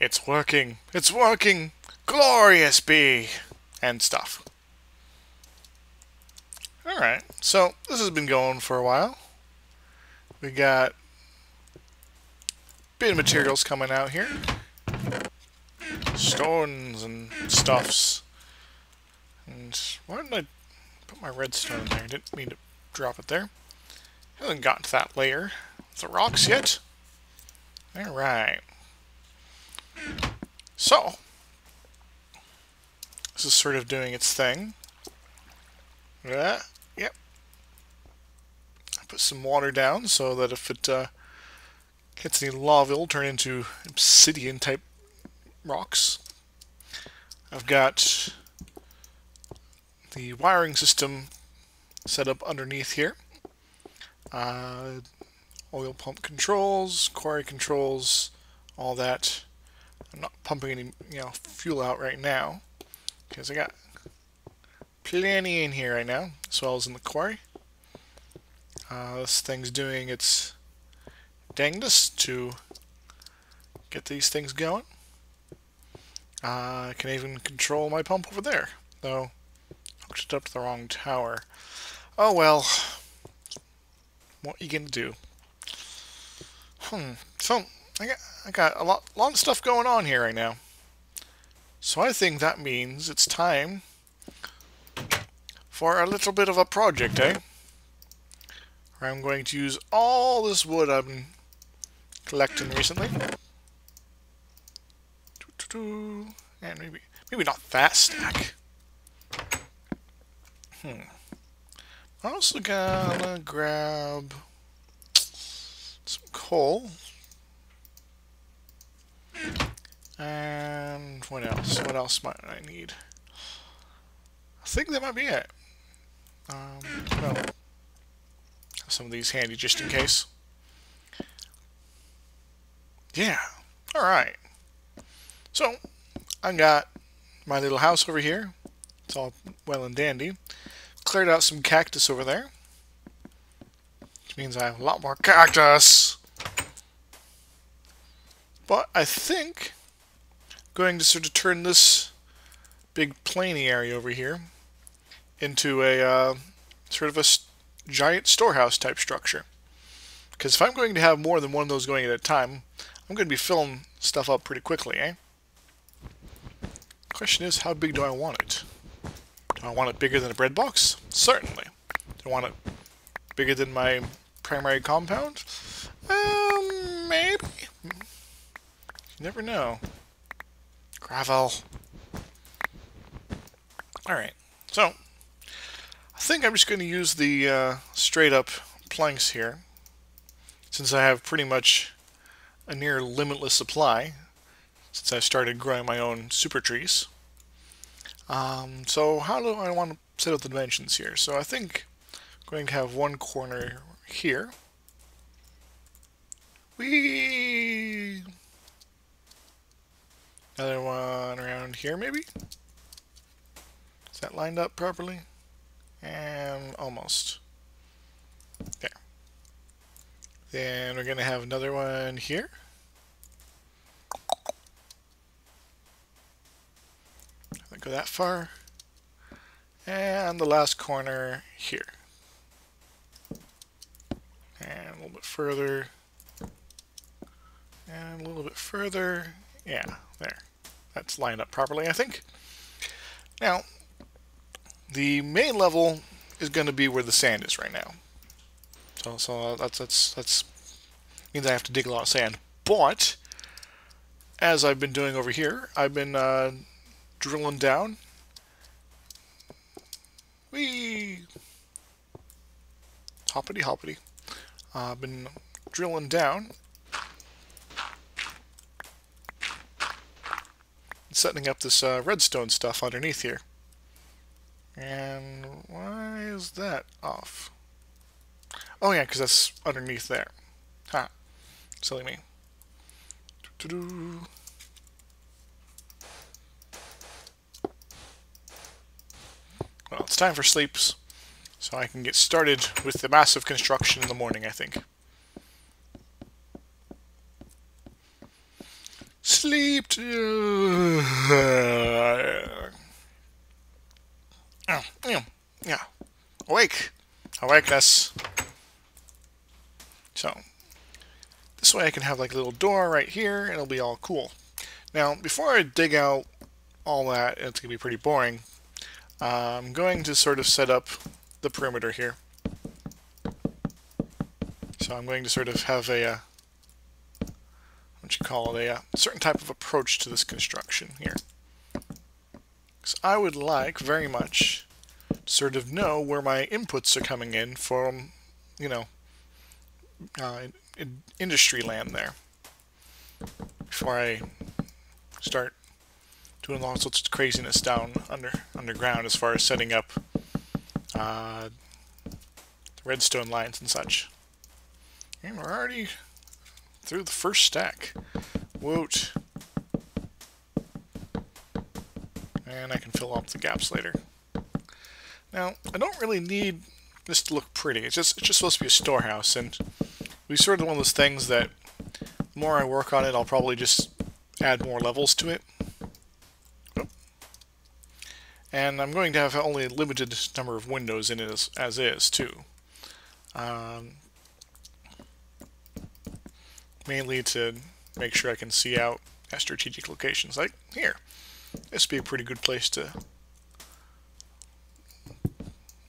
It's working! It's working! Glorious be! And stuff. Alright, so this has been going for a while. We got a bit of materials coming out here. Stones and stuffs. And why didn't I put my redstone in there? I didn't mean to drop it there. Haven't gotten to that layer of the rocks yet. Alright. So, this is sort of doing its thing. Yep. I put some water down so that if it hits any lava, it'll turn into obsidian type rocks. I've got the wiring system set up underneath here. Oil pump controls, quarry controls, all that. I'm not pumping any fuel out right now because I got plenty in here right now, as well as in the quarry. This thing's doing its dangdest to get these things going. I can even control my pump over there, though I hooked it up to the wrong tower. Oh well, what are you gonna do? So I got a lot of stuff going on here right now. So I think that means it's time for a little bit of a project, eh? Where I'm going to use all this wood I've been collecting recently. And maybe not that stack. I'm also gonna grab some coal. And what else? What else might I need? I think that might be it. Well, some of these handy just in case. Yeah. Alright. So, I got my little house over here. It's all well and dandy. Cleared out some cactus over there. Which means I have a lot more cactus. But I think I'm going to sort of turn this big plainy area over here into a sort of a giant storehouse type structure. Because if I'm going to have more than one of those going at a time, I'm going to be filling stuff up pretty quickly, eh? Question is, how big do I want it? Do I want it bigger than a bread box? Certainly. Do I want it bigger than my primary compound? Maybe. You never know. Gravel. Alright, so I think I'm just going to use the straight up planks here, since I have pretty much a near limitless supply since I started growing my own super trees. So how do I want to set up the dimensions here? So I think I'm going to have one corner here. Whee! Another one around here, maybe? Is that lined up properly? And almost. There. Then we're going to have another one here. Doesn't go that far. And the last corner here. And a little bit further. And a little bit further. Yeah, there. That's lined up properly, I think. Now, the main level is going to be where the sand is right now. So that's means I have to dig a lot of sand. But as I've been doing over here, I've been drilling down. Whee! Hoppity hoppity. I've been drilling down. Setting up this redstone stuff underneath here. And why is that off? Oh yeah, because that's underneath there. Ha. Silly me. Doo-doo-doo. Well, it's time for sleeps, so I can get started with the massive construction in the morning, I think. Sleep. Yeah. Awake. Awakeness. So, this way I can have like a little door right here, and it'll be all cool. Now, before I dig out all that, it's going to be pretty boring, I'm going to sort of set up the perimeter here. So I'm going to sort of have a, a certain type of approach to this construction here. Because I would like very much to sort of know where my inputs are coming in from, you know, industry land there. Before I start doing all sorts of craziness down underground as far as setting up the redstone lines and such. And we're already through the first stack. Woot. And I can fill up the gaps later. Now, I don't really need this to look pretty. It's just supposed to be a storehouse, and we sort of one of those things that the more I work on it, I'll probably just add more levels to it. And I'm going to have only a limited number of windows in it as is, too. Mainly to make sure I can see out at strategic locations. Like here. This would be a pretty good place to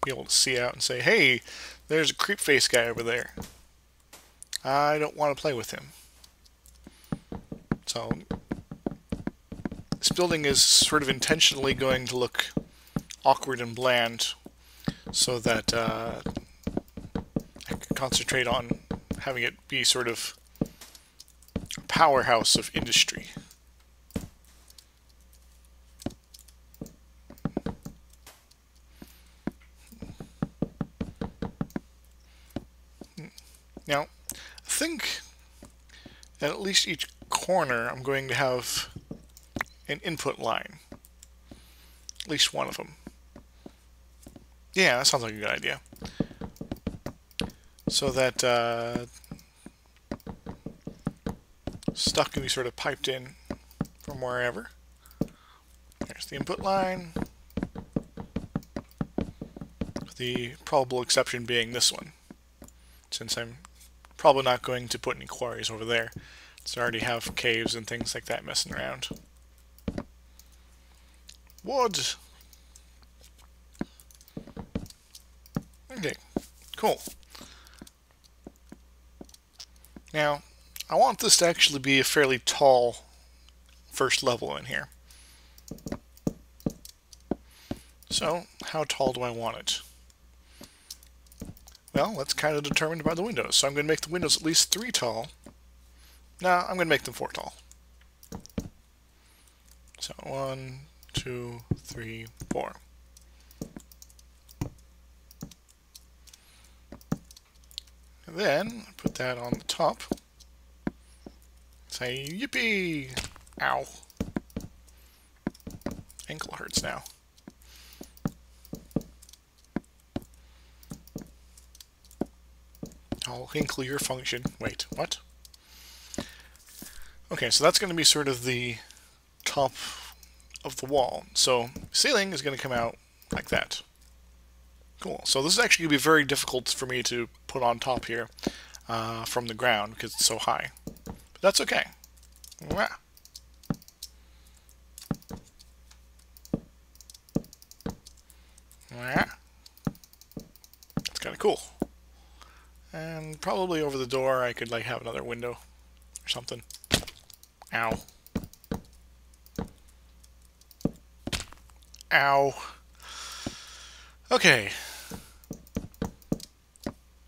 be able to see out and say, hey, there's a creep face guy over there. I don't want to play with him. So this building is sort of intentionally going to look awkward and bland so that I can concentrate on having it be sort of a powerhouse of industry. Now, I think at least each corner I'm going to have an input line. At least one of them. Yeah, that sounds like a good idea. So that stuff can be sort of piped in from wherever. There's the input line. The probable exception being this one, since I'm probably not going to put any quarries over there. So I already have caves and things like that messing around. Wood! Okay, cool. Now, I want this to actually be a fairly tall first level in here. So, how tall do I want it? Well, that's kind of determined by the windows. So I'm going to make the windows at least 3 tall. No, I'm going to make them 4 tall. So 1, 2, 3, 4. And then put that on the top. Say yippee! Ow. Ankle hurts now. I'll include your function. Wait, what? Okay, so that's going to be sort of the top of the wall. So ceiling is going to come out like that. Cool. So this is actually going to be very difficult for me to put on top here from the ground because it's so high. But that's okay. Wah. Wah. That's kind of cool. And probably over the door I could like have another window or something. Ow. Ow. Okay.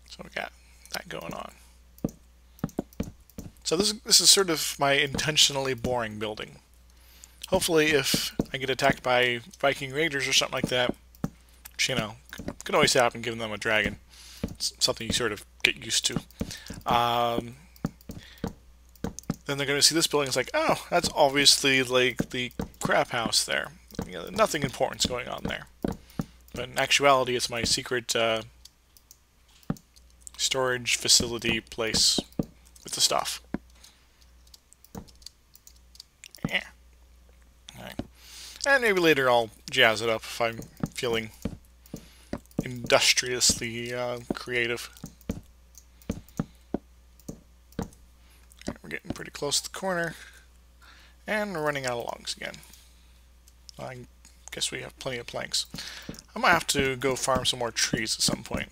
So we got that going on. So this is sort of my intentionally boring building. Hopefully if I get attacked by Viking raiders or something like that, which, you know, could always happen given them a dragon. It's something you sort of get used to. Then they're going to see this building. It's like, oh, that's obviously like the crap house there. You know, nothing important's going on there. But in actuality, it's my secret storage facility place with the stuff. And maybe later I'll jazz it up if I'm feeling industriously creative. Right, we're getting pretty close to the corner. And we're running out of logs again. I guess we have plenty of planks. I might have to go farm some more trees at some point.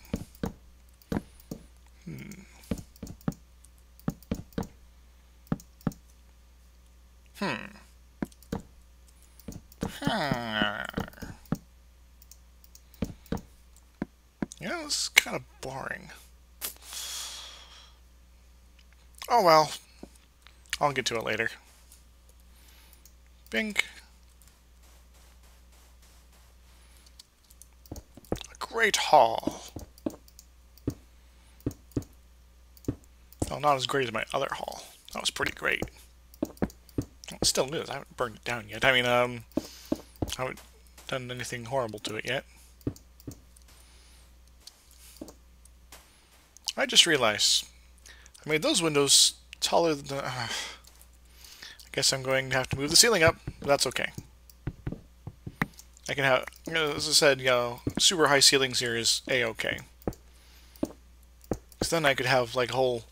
Yeah, this is kind of boring. Oh well. I'll get to it later. Bink. A great haul. Well, not as great as my other haul. That was pretty great. Well, it still is. I haven't burned it down yet. I mean, I haven't done anything horrible to it yet. I just realized I made those windows taller than the... I guess I'm going to have to move the ceiling up, but that's okay. I can have, as I said, super high ceilings here is a-okay. Because then I could have like whole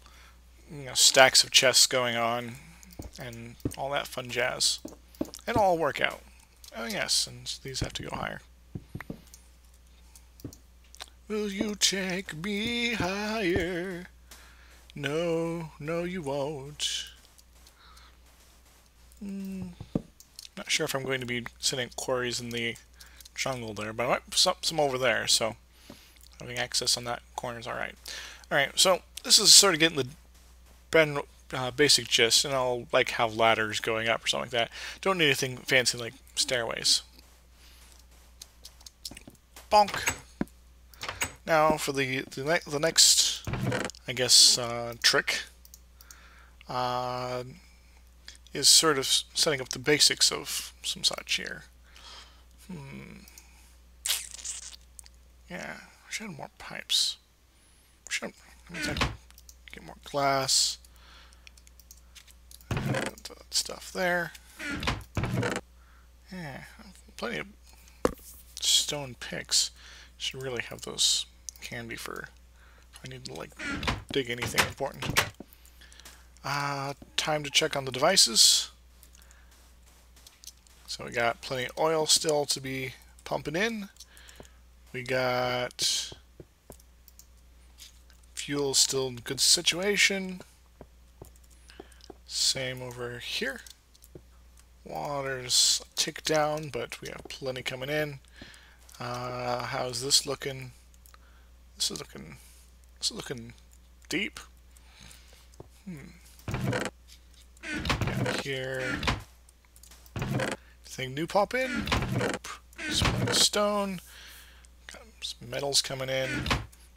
stacks of chests going on and all that fun jazz. It'll all work out. Oh yes, and these have to go higher. Will you take me higher? No, no you won't. Not sure if I'm going to be setting quarries in the jungle there, but I might put some over there, so having access on that corner is alright. Alright, so this is sort of getting the basic gist, and I'll like have ladders going up or something like that. Don't need anything fancy like stairways. Bonk! Now for the next, I guess, trick is sort of setting up the basics of some such here. Yeah, I should have more pipes. Let me get more glass. That stuff there. Yeah, plenty of stone picks. Should really have those handy for if I need to like dig anything important. Time to check on the devices. So we got plenty of oil still to be pumping in. We got fuel still in good situation. Same over here. Water's a tick down, but we have plenty coming in. How's this looking? This is looking deep. Got here. Anything new pop in? Nope. Some stone. Got some metals coming in.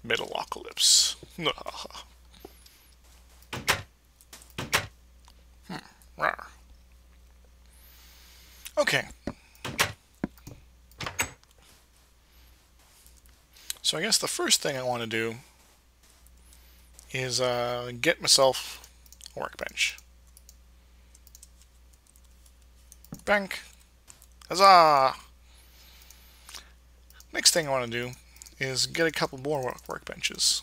Metalocalypse. Rawr. Okay. So I guess the first thing I want to do is get myself a workbench. Bank. Huzzah! Next thing I want to do is get a couple more workbenches.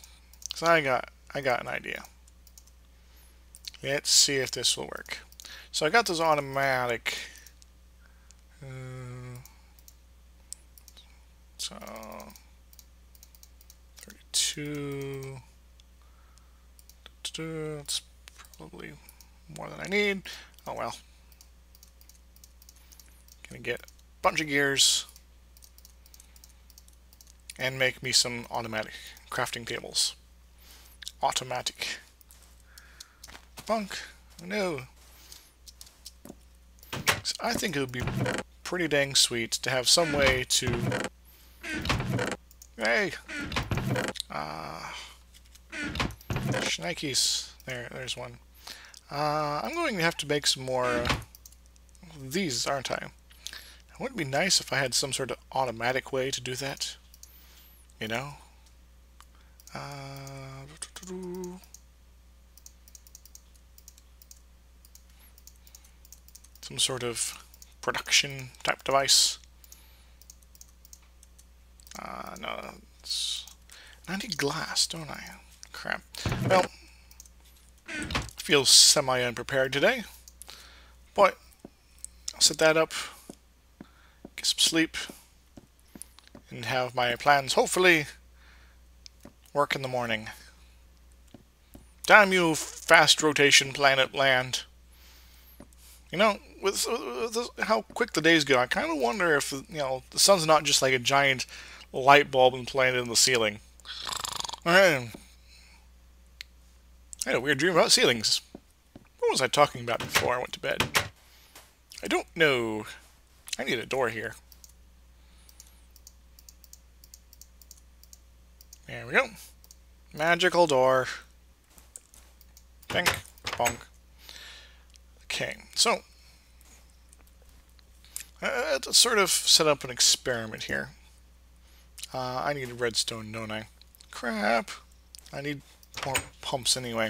So I got an idea. Let's see if this will work. So I got this automatic. So 32. That's probably more than I need. Oh well. Gonna get a bunch of gears and make me some automatic crafting tables. Automatic. Bunk. No. So I think it would be pretty dang sweet to have some way to... Hey! Shnikes. There's one. I'm going to have to make some more of these, aren't I? Wouldn't it be nice if I had some sort of automatic way to do that? You know? Some sort of production type device. No, I need glass, don't I? Crap. Well, feel semi-unprepared today, but I'll set that up, get some sleep, and have my plans hopefully work in the morning. Damn you, fast rotation planet land. You know, with how quick the days go, I kind of wonder if, the sun's not just like a giant light bulb implanted in the ceiling. Alright. I had a weird dream about ceilings. What was I talking about before I went to bed? I don't know. I need a door here. There we go. Magical door. Bink, bonk. Okay, so let's sort of set up an experiment here. I need redstone, don't I? Crap. I need more pumps anyway.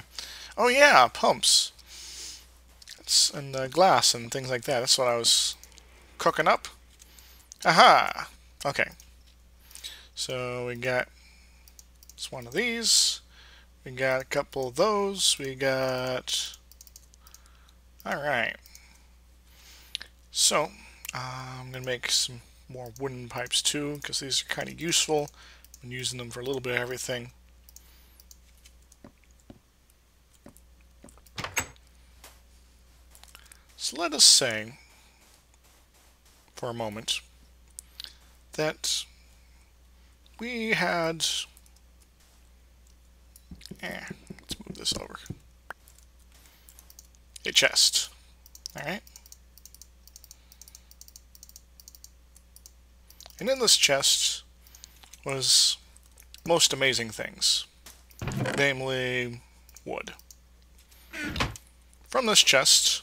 Oh yeah, pumps. And glass and things like that. That's what I was cooking up. Aha! Okay. So we got one of these. We got a couple of those. We got... Alright. So, I'm going to make some more wooden pipes too, because these are kind of useful. I'm using them for a little bit of everything. So let us say, for a moment, that we had... let's move this over. A chest. Alright. And in this chest was most amazing things. Namely, wood. From this chest,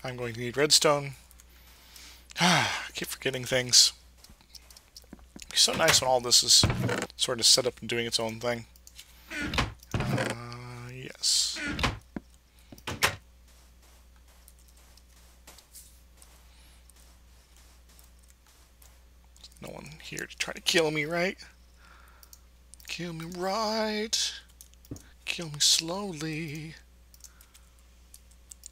I'm going to need redstone. I keep forgetting things. It's so nice when all this is sort of set up and doing its own thing. Yes. No one here to try to kill me, right? Kill me right. Kill me slowly.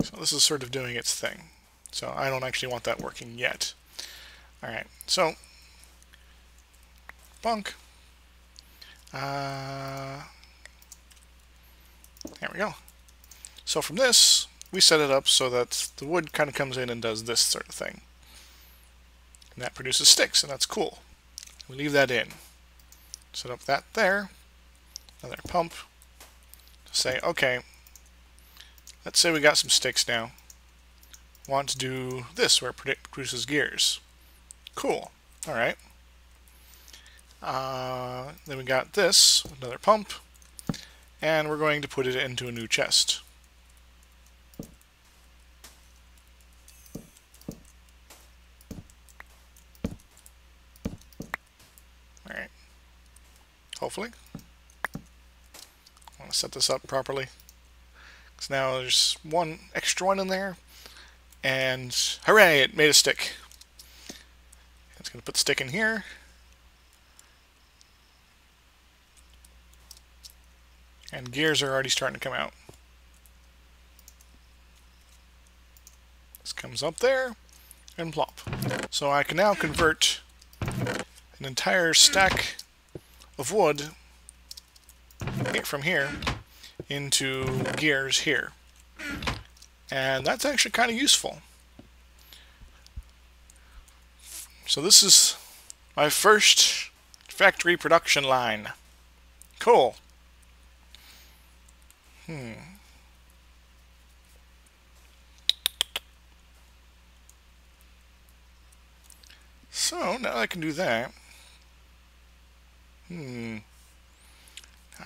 So this is sort of doing its thing. So I don't actually want that working yet. Alright, so bunk. There we go. So from this, we set it up so that the wood kind of comes in and does this sort of thing. And that produces sticks, and that's cool. We leave that in. Set up that there. Another pump. Say, okay, let's say we got some sticks now. Want to do this where it produces gears. Cool. Alright. Then we got this, another pump, and we're going to put it into a new chest. Alright. Hopefully. I want to set this up properly. Because now there's one extra one in there, and hooray, it made a stick. It's going to put the stick in here. And gears are already starting to come out. This comes up there and plop. So I can now convert an entire stack of wood from here into gears here. And that's actually kind of useful. So this is my first factory production line. Cool. So, now I can do that. I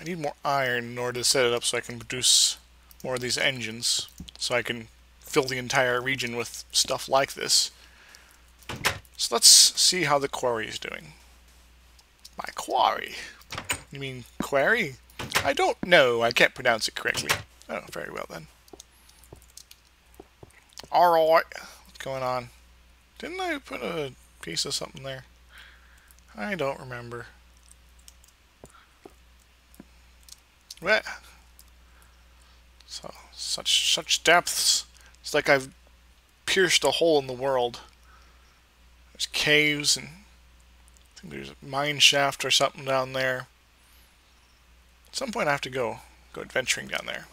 need more iron in order to set it up so I can produce more of these engines. So I can fill the entire region with stuff like this. So let's see how the quarry is doing. My quarry? You mean quarry? I don't know. I can't pronounce it correctly. Oh, very well then. Alright. What's going on? Didn't I put a piece of something there? I don't remember. What? So, such depths. It's like I've pierced a hole in the world. There's caves, and I think there's a mine shaft or something down there. At some point I have to go adventuring down there.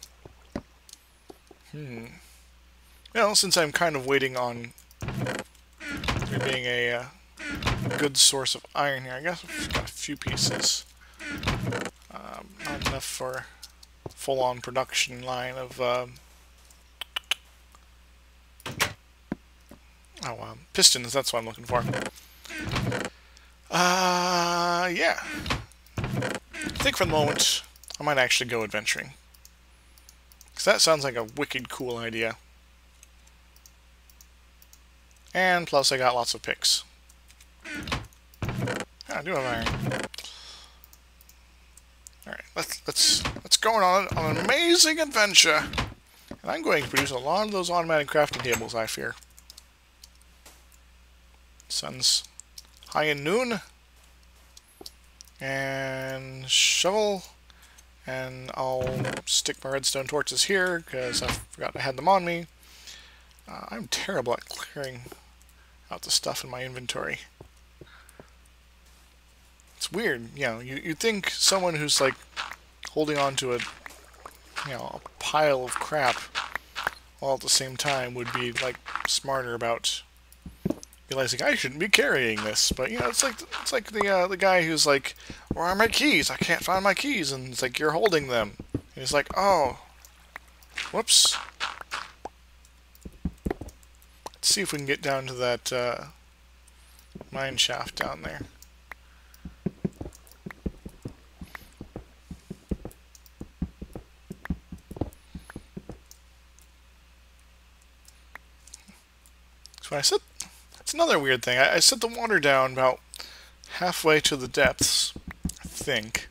Well, since I'm kind of waiting on there being a good source of iron here, I guess I've got a few pieces. Not enough for full-on production line of pistons. That's what I'm looking for. Yeah. I think for the moment I might actually go adventuring, because that sounds like a wicked cool idea. And plus I got lots of picks. I do have iron. Alright, let's go on an amazing adventure. And I'm going to produce a lot of those automatic crafting tables, I fear. Sun's high in noon. And shovel. And I'll stick my redstone torches here, because I forgot I had them on me. I'm terrible at clearing out the stuff in my inventory. It's weird, you know, you'd think someone who's like holding on to a pile of crap all at the same time would be like smarter about realizing I shouldn't be carrying this. But you know, it's like the guy who's like, where are my keys? I can't find my keys, and it's like, you're holding them. And he's like, oh, whoops. Let's see if we can get down to that mine shaft down there. So I said, that's another weird thing. I set the water down about halfway to the depths, I think,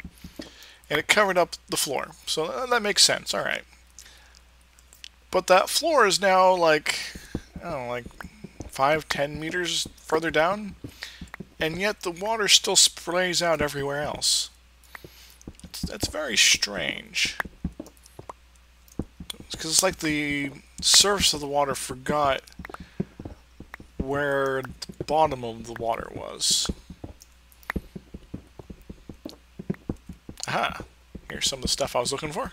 and it covered up the floor. So that makes sense. All right. But that floor is now like, I don't know, like 5-10 meters further down, and yet the water still sprays out everywhere else. That's very strange. Because it's like the surface of the water forgot where the bottom of the water was. Aha! Here's some of the stuff I was looking for.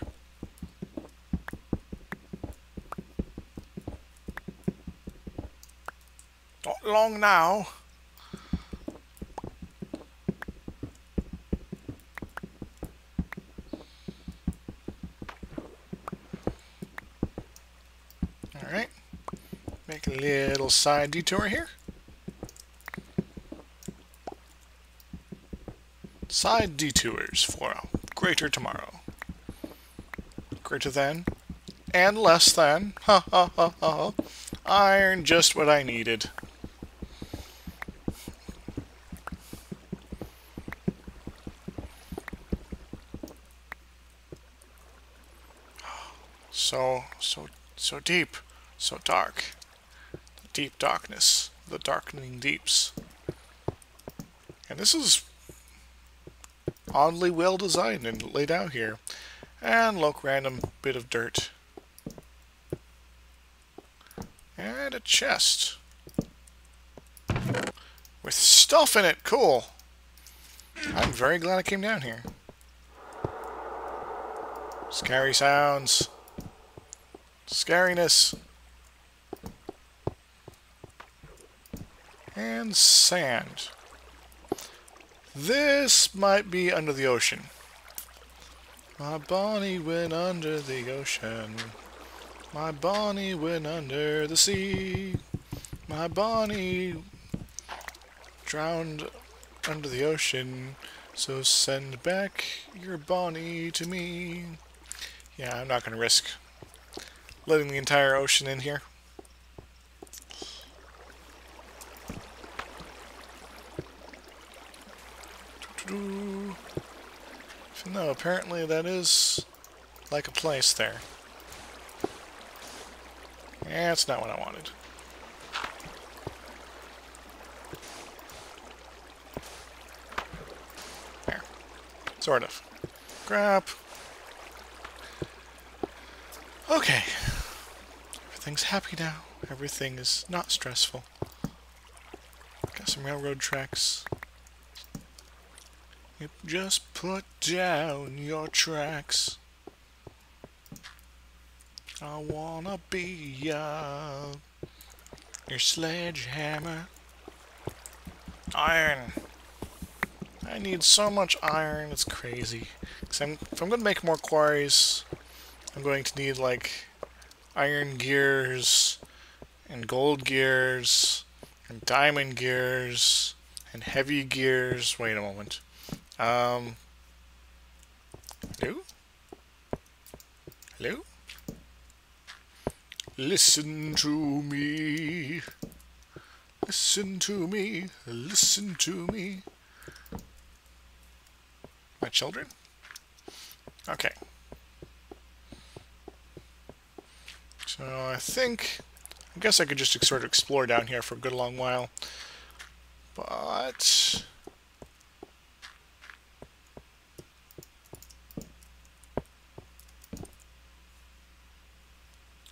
Not long now. Alright. Make a little side detour here. Side detours for a greater tomorrow. Greater than and less than. Ha ha ha ha. Iron, just what I needed. So deep, so dark. The deep darkness, the darkening deeps. And this is oddly well designed and laid out here. And look, random bit of dirt. And a chest. With stuff in it, cool. I'm very glad I came down here. Scary sounds. Scariness. And sand. This might be under the ocean. My Bonnie went under the ocean. My Bonnie went under the sea. My Bonnie drowned under the ocean. So send back your Bonnie to me. Yeah, I'm not going to risk letting the entire ocean in here. No, apparently that is like a place there. Yeah, that's not what I wanted. Sort of. Crap. Okay. Everything's happy now. Everything is not stressful. Got some railroad tracks. Yep, just put down your tracks. I wanna be your sledgehammer. Iron. I need so much iron, it's crazy. If I'm going to make more quarries, I'm going to need, like, iron gears, and gold gears, and diamond gears, and heavy gears. Wait a moment. Hello? Hello? Listen to me. Listen to me. Listen to me. My children? Okay. So I guess I could just sort of explore down here for a good long while. But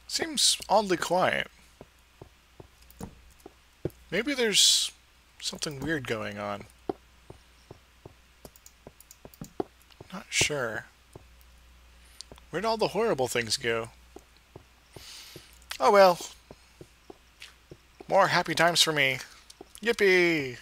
seems oddly quiet. Maybe there's something weird going on. Not sure. Where'd all the horrible things go? Oh well. More happy times for me. Yippee!